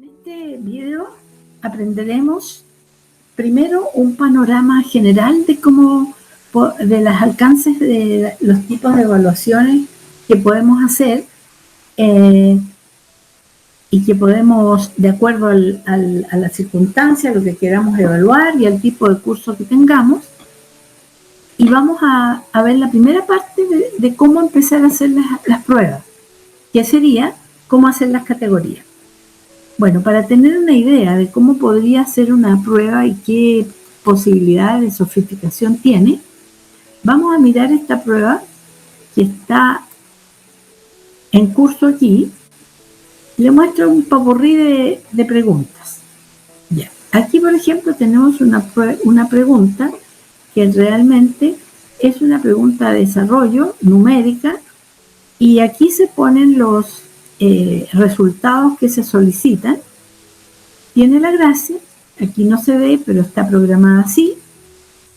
En este video aprenderemos primero un panorama general de de los alcances de los tipos de evaluaciones que podemos hacer y que podemos, de acuerdo a la circunstancia, lo que queramos evaluar y al tipo de curso que tengamos. Y vamos a ver la primera parte de cómo empezar a hacer las pruebas, que sería cómo hacer las categorías. Bueno, para tener una idea de cómo podría ser una prueba y qué posibilidades de sofisticación tiene, vamos a mirar esta prueba que está en curso aquí. Le muestro un popurrí de preguntas. Ya. Aquí, por ejemplo, tenemos una pregunta que realmente es una pregunta de desarrollo numérica y aquí se ponen los resultados que se solicitan. Tiene la gracia, aquí no se ve, pero está programada así.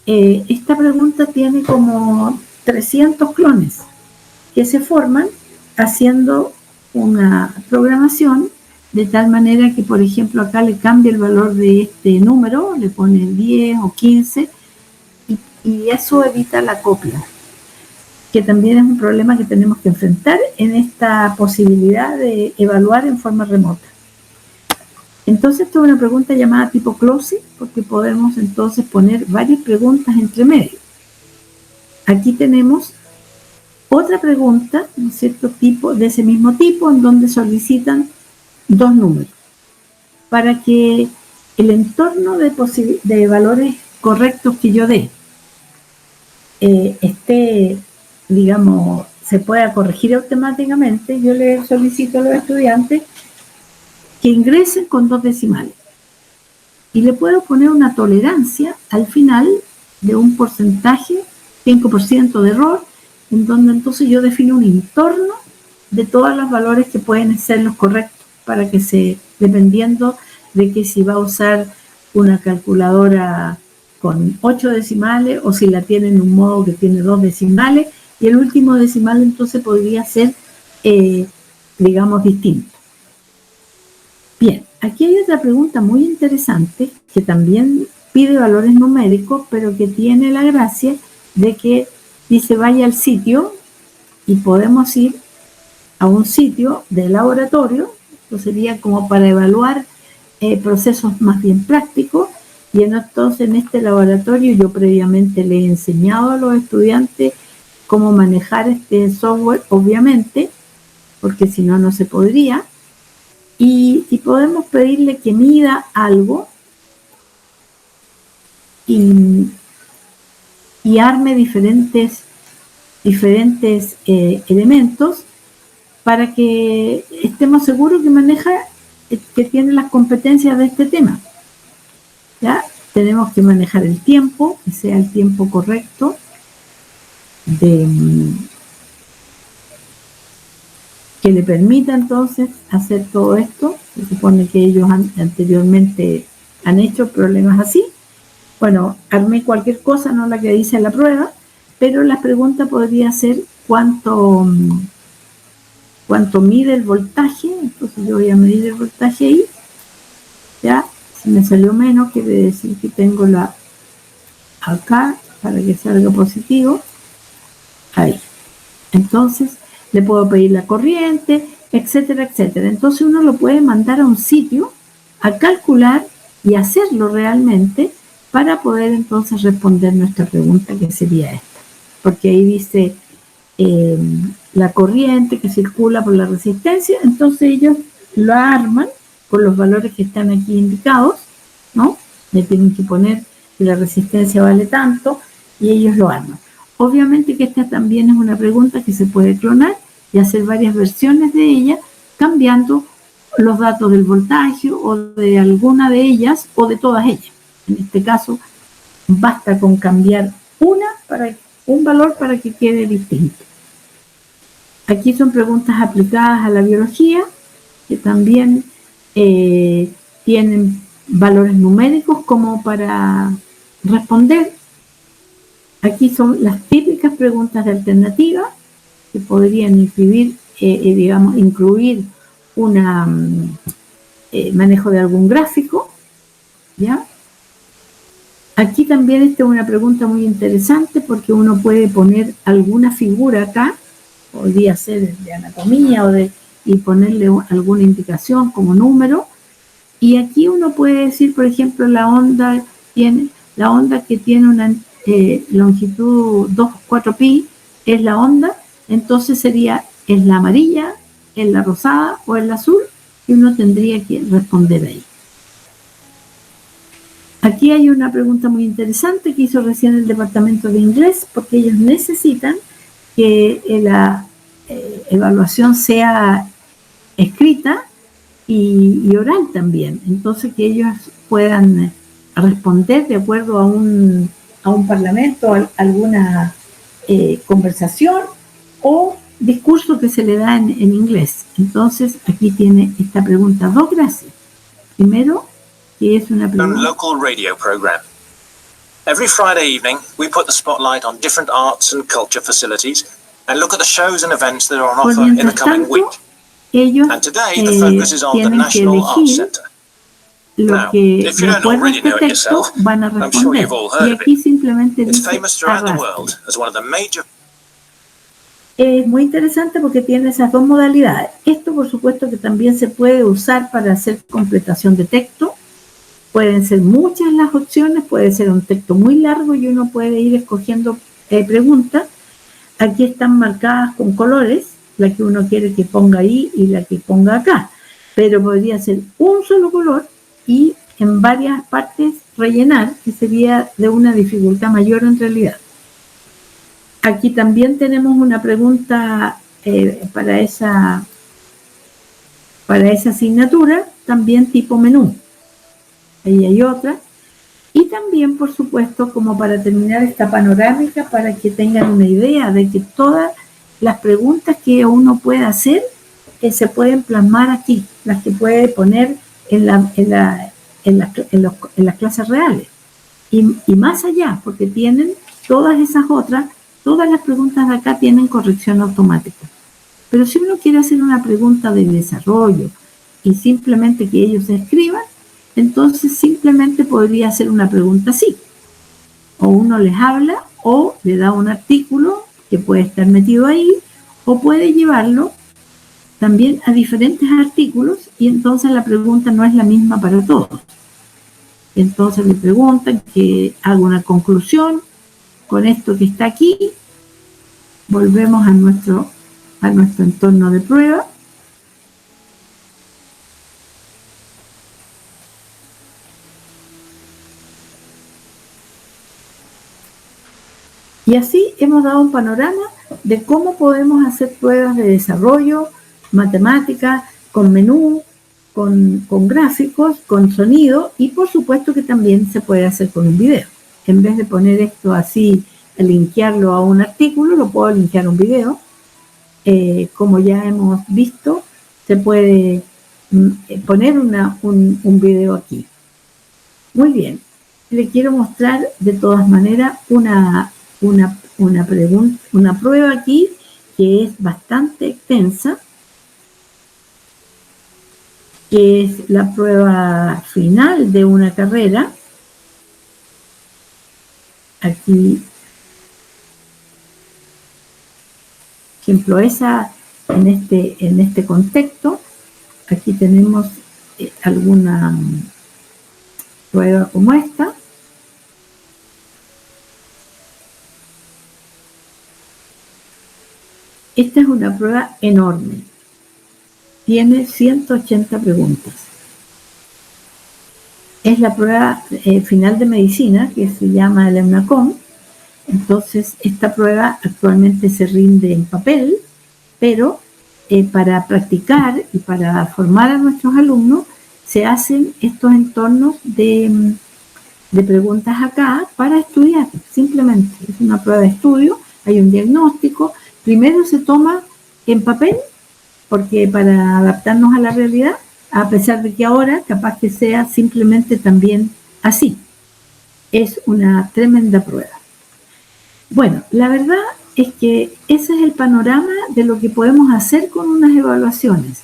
Esta pregunta tiene como 300 clones que se forman haciendo una programación de tal manera que, por ejemplo, acá le cambia el valor de este número, le pone 10 o 15 y eso evita la copia, que también es un problema que tenemos que enfrentar en esta posibilidad de evaluar en forma remota. Entonces, esto es una pregunta llamada tipo closing, porque podemos entonces poner varias preguntas entre medio. Aquí tenemos otra pregunta, ¿no es cierto?, de ese mismo tipo, en donde solicitan dos números, para que el entorno de valores correctos que yo dé digamos, se pueda corregir automáticamente. Yo le solicito a los estudiantes que ingresen con 2 decimales y le puedo poner una tolerancia al final de un porcentaje, 5% de error, en donde entonces yo defino un entorno de todos los valores que pueden ser los correctos, para que dependiendo de que si va a usar una calculadora con 8 decimales o si la tiene en un modo que tiene 2 decimales, y el último decimal entonces podría ser, digamos, distinto. Bien, aquí hay otra pregunta muy interesante que también pide valores numéricos, pero que tiene la gracia de que dice vaya al sitio, y podemos ir a un sitio de laboratorio. Esto sería como para evaluar procesos más bien prácticos, y entonces en este laboratorio yo previamente le he enseñado a los estudiantes cómo manejar este software, obviamente, porque si no, no se podría. Y podemos pedirle que mida algo y arme diferentes elementos para que estemos seguros que tiene las competencias de este tema. ¿Ya? Tenemos que manejar el tiempo, que sea el tiempo correcto que le permita entonces hacer todo esto. Se supone que ellos anteriormente han hecho problemas así. Bueno, armé cualquier cosa, no la que dice la prueba, pero la pregunta podría ser cuánto mide el voltaje. Entonces yo voy a medir el voltaje ahí. Ya, si me salió menos, quiere decir que tengo acá para que salga positivo. Ahí. Entonces le puedo pedir la corriente, etcétera, etcétera. Entonces uno lo puede mandar a un sitio a calcular y hacerlo realmente para poder entonces responder nuestra pregunta, que sería esta. Porque ahí dice la corriente que circula por la resistencia, entonces ellos lo arman con los valores que están aquí indicados, ¿no? Le tienen que poner que la resistencia vale tanto y ellos lo arman. Obviamente que esta también es una pregunta que se puede clonar y hacer varias versiones de ella, cambiando los datos del voltaje o de alguna de ellas o de todas ellas. En este caso, basta con cambiar un valor para que quede distinto. Aquí son preguntas aplicadas a la biología, que también tienen valores numéricos como para responder. Aquí son las típicas preguntas de alternativa, que podrían incluir una manejo de algún gráfico, ¿ya? Aquí también esta es una pregunta muy interesante porque uno puede poner alguna figura acá, podría ser de anatomía y ponerle alguna indicación como número, y aquí uno puede decir, por ejemplo, la onda que tiene una longitud 2,4pi es la onda, entonces sería, ¿es la amarilla, es la rosada o es la azul? Y uno tendría que responder ahí. Aquí hay una pregunta muy interesante que hizo recién el departamento de inglés, porque ellos necesitan que la evaluación sea escrita y oral también. Entonces, que ellos puedan responder de acuerdo a un parlamento, a alguna conversación o discurso que se le da en inglés. Entonces, aquí tiene esta pregunta, dos gracias. Primero, que es una pregunta. Local radio program. Every Friday evening, we put the spotlight on different arts and culture facilities and look at the shows and events that are on offer in the coming week. And today, the focus is on the National Arts Center. Now, if you don't already know it yourself, I'm sure you've all heard of it. It's famous throughout the world as one of the major. Es muy interesante porque tiene esas dos modalidades. Esto, por supuesto, que también se puede usar para hacer completación de texto. Pueden ser muchas las opciones, puede ser un texto muy largo y uno puede ir escogiendo preguntas. Aquí están marcadas con colores, la que uno quiere que ponga ahí y la que ponga acá. Pero podría ser un solo color y en varias partes rellenar, que sería de una dificultad mayor en realidad. Aquí también tenemos una pregunta para esa asignatura, también tipo menú. Ahí hay otra. Y también, por supuesto, como para terminar esta panorámica, para que tengan una idea de que todas las preguntas que uno puede hacer se pueden plasmar aquí, las que puede poner en las clases reales. Y más allá, porque tienen todas esas otras, todas las preguntas de acá tienen corrección automática. Pero si uno quiere hacer una pregunta de desarrollo y simplemente que ellos escriban, entonces simplemente podría hacer una pregunta así. O uno les habla o le da un artículo que puede estar metido ahí o puede llevarlo también a diferentes artículos y entonces la pregunta no es la misma para todos. Entonces le preguntan que haga una conclusión con esto que está aquí. Volvemos a nuestro entorno de prueba. Y así hemos dado un panorama de cómo podemos hacer pruebas de desarrollo, matemáticas, con menú, con gráficos, con sonido y por supuesto que también se puede hacer con un video. En vez de poner esto así, linkearlo a un artículo, lo puedo linkear a un video. Como ya hemos visto, se puede poner un video aquí. Muy bien. Le quiero mostrar de todas maneras una prueba aquí que es bastante extensa, que es la prueba final de una carrera. Aquí, por ejemplo, en este contexto, aquí tenemos alguna prueba como esta. Esta es una prueba enorme. Tiene 180 preguntas. Es la prueba final de medicina que se llama el EUNACOM. Entonces, esta prueba actualmente se rinde en papel, pero para practicar y para formar a nuestros alumnos se hacen estos entornos de preguntas acá para estudiar. Simplemente es una prueba de estudio, hay un diagnóstico. Primero se toma en papel, porque para adaptarnos a la realidad, a pesar de que ahora capaz que sea simplemente también así. Es una tremenda prueba. Bueno, la verdad es que ese es el panorama de lo que podemos hacer con unas evaluaciones.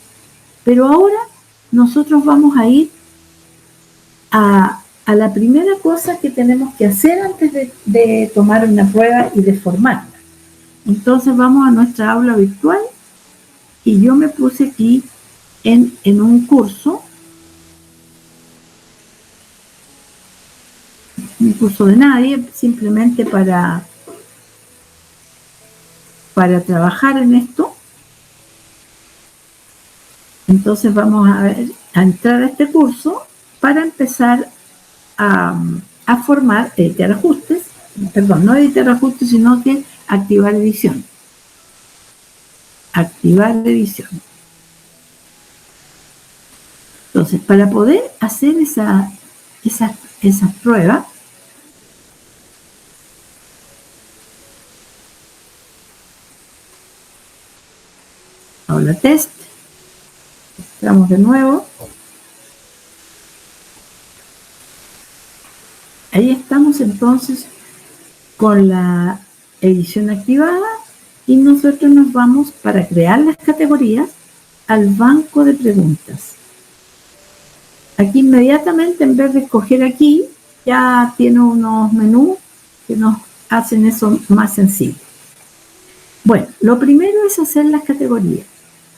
Pero ahora nosotros vamos a ir a la primera cosa que tenemos que hacer antes de tomar una prueba y de formarla. Entonces vamos a nuestra aula virtual y yo me puse aquí en un curso de nadie, simplemente para trabajar en esto. Entonces vamos a entrar a este curso para empezar a formar, editar ajustes, perdón, no editar ajustes, sino que activar edición. Activar edición. Entonces, para poder hacer esa prueba, aula test, entramos de nuevo. Ahí estamos entonces con la edición activada y nosotros nos vamos para crear las categorías al banco de preguntas. Aquí inmediatamente, en vez de escoger aquí, ya tiene unos menús que nos hacen eso más sencillo. Bueno, lo primero es hacer las categorías.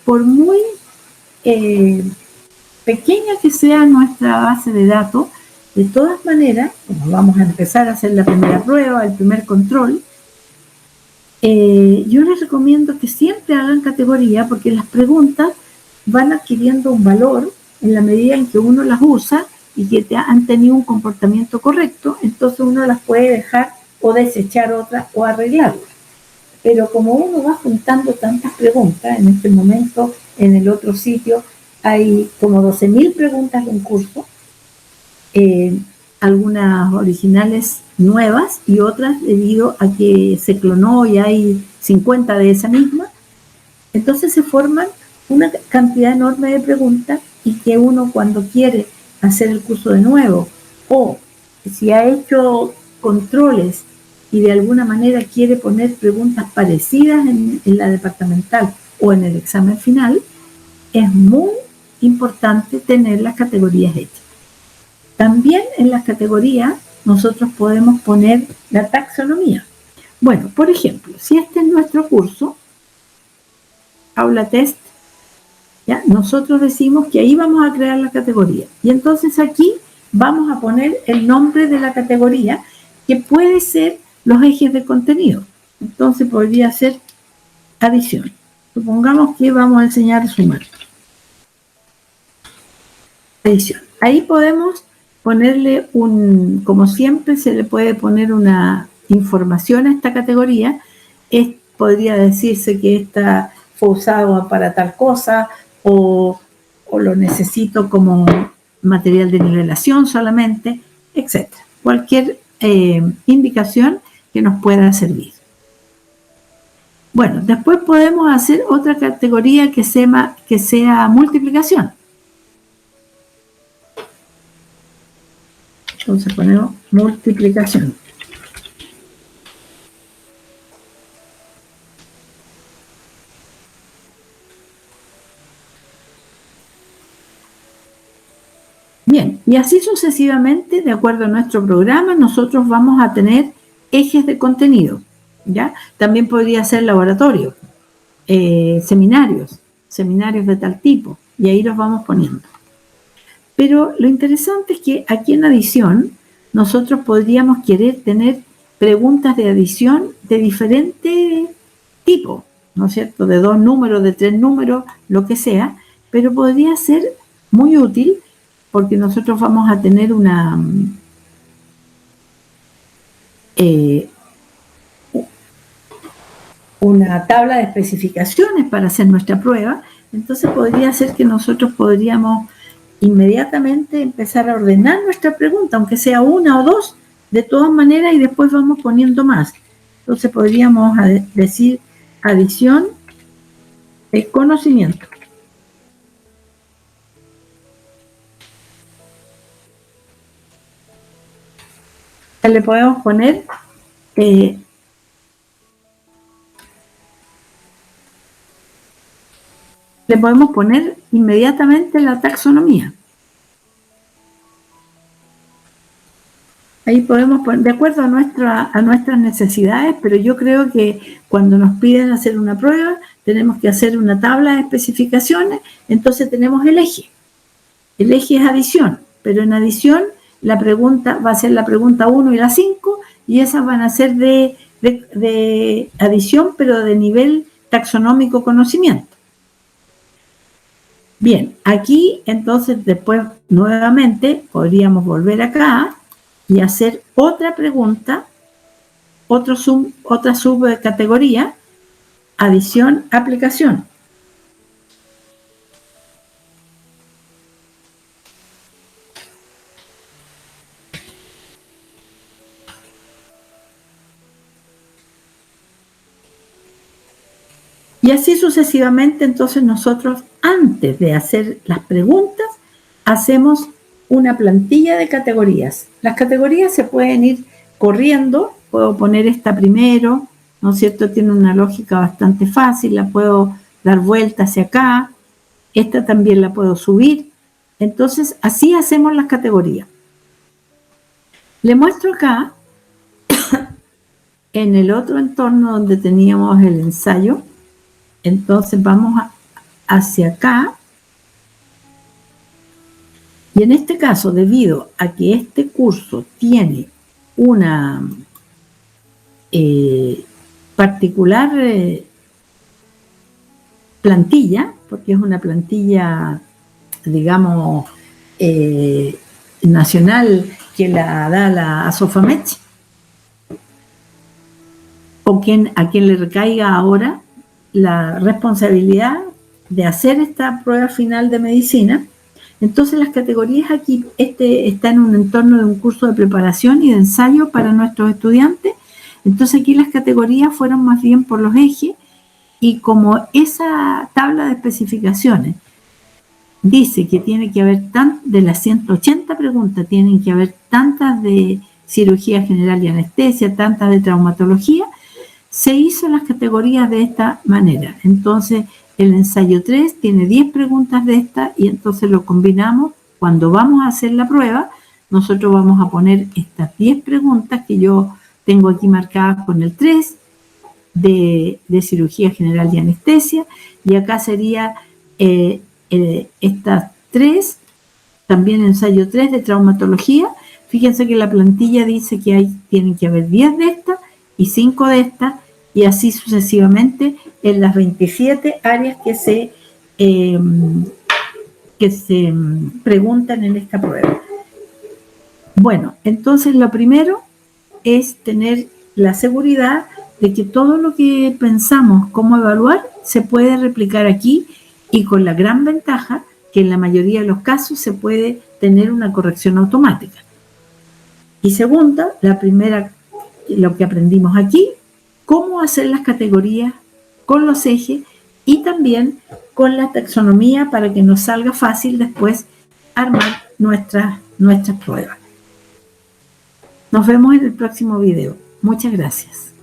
Por muy pequeña que sea nuestra base de datos, de todas maneras, como vamos a empezar a hacer la primera prueba, el primer control, yo les recomiendo que siempre hagan categoría porque las preguntas van adquiriendo un valor en la medida en que uno las usa y que han tenido un comportamiento correcto, entonces uno las puede dejar o desechar otras o arreglarlas. Pero como uno va juntando tantas preguntas, en este momento en el otro sitio hay como 12.000 preguntas de un curso, algunas originales nuevas y otras debido a que se clonó y hay 50 de esa misma. Entonces se forman una cantidad enorme de preguntas y que uno cuando quiere hacer el curso de nuevo o si ha hecho controles y de alguna manera quiere poner preguntas parecidas en la departamental o en el examen final, es muy importante tener las categorías hechas. También en las categorías nosotros podemos poner la taxonomía. Bueno, por ejemplo, si este es nuestro curso, aula test, ¿ya? Nosotros decimos que ahí vamos a crear la categoría. Y entonces aquí vamos a poner el nombre de la categoría, que puede ser los ejes de contenido. Entonces podría ser adición. Supongamos que vamos a enseñar a sumar. Adición. Ahí podemos ponerle como siempre se le puede poner una información a esta categoría. Podría decirse que esta fue usado para tal cosa o lo necesito como material de nivelación solamente, etc. Cualquier indicación que nos pueda servir. Bueno, después podemos hacer otra categoría que sea multiplicación. Entonces ponemos multiplicación. Bien, y así sucesivamente, de acuerdo a nuestro programa, nosotros vamos a tener ejes de contenido, ¿ya? También podría ser laboratorio, seminarios de tal tipo, y ahí los vamos poniendo. Pero lo interesante es que aquí en adición, nosotros podríamos querer tener preguntas de adición de diferente tipo, ¿no es cierto? De 2 números, de 3 números, lo que sea, pero podría ser muy útil porque nosotros vamos a tener una tabla de especificaciones para hacer nuestra prueba. Entonces podría ser que nosotros podríamos inmediatamente empezar a ordenar nuestra pregunta, aunque sea 1 o 2, de todas maneras, y después vamos poniendo más. Entonces podríamos decir adición de conocimiento. Le podemos poner le podemos poner inmediatamente la taxonomía. Ahí podemos poner, de acuerdo a nuestras necesidades, pero yo creo que cuando nos piden hacer una prueba, tenemos que hacer una tabla de especificaciones, entonces tenemos el eje. El eje es adición, pero en adición la pregunta va a ser la pregunta 1 y la 5, y esas van a ser de adición, pero de nivel taxonómico conocimiento. Bien, aquí entonces después nuevamente podríamos volver acá y hacer otra pregunta, otra subcategoría, adición, aplicación. Y así sucesivamente, entonces nosotros, antes de hacer las preguntas, hacemos una plantilla de categorías. Las categorías se pueden ir corriendo, puedo poner esta primero, ¿no es cierto? Tiene una lógica bastante fácil, la puedo dar vuelta hacia acá, esta también la puedo subir. Entonces, así hacemos las categorías. Le muestro acá, en el otro entorno donde teníamos el ensayo. Entonces vamos hacia acá, y en este caso, debido a que este curso tiene una particular plantilla, porque es una plantilla, digamos, nacional que la da la ASOFAMECH, o a quien le recaiga ahora la responsabilidad de hacer esta prueba final de medicina. Entonces las categorías aquí, está en un entorno de un curso de preparación y de ensayo para nuestros estudiantes. Entonces aquí las categorías fueron más bien por los ejes, y como esa tabla de especificaciones dice que tiene que haber de las 180 preguntas, tienen que haber tantas de cirugía general y anestesia, tantas de traumatología, se hizo las categorías de esta manera. Entonces, el ensayo 3 tiene 10 preguntas de esta, y entonces lo combinamos. Cuando vamos a hacer la prueba, nosotros vamos a poner estas 10 preguntas que yo tengo aquí marcadas con el 3 de cirugía general y anestesia, y acá sería estas 3, también ensayo 3 de traumatología. Fíjense que la plantilla dice que tienen que haber 10 de estas y 5 de estas, y así sucesivamente en las 27 áreas que se preguntan en esta prueba. Bueno, entonces lo primero es tener la seguridad de que todo lo que pensamos cómo evaluar se puede replicar aquí, y con la gran ventaja que en la mayoría de los casos se puede tener una corrección automática. Y segunda, la primera, lo que aprendimos aquí, cómo hacer las categorías con los ejes y también con la taxonomía para que nos salga fácil después armar nuestras pruebas. Nos vemos en el próximo video. Muchas gracias.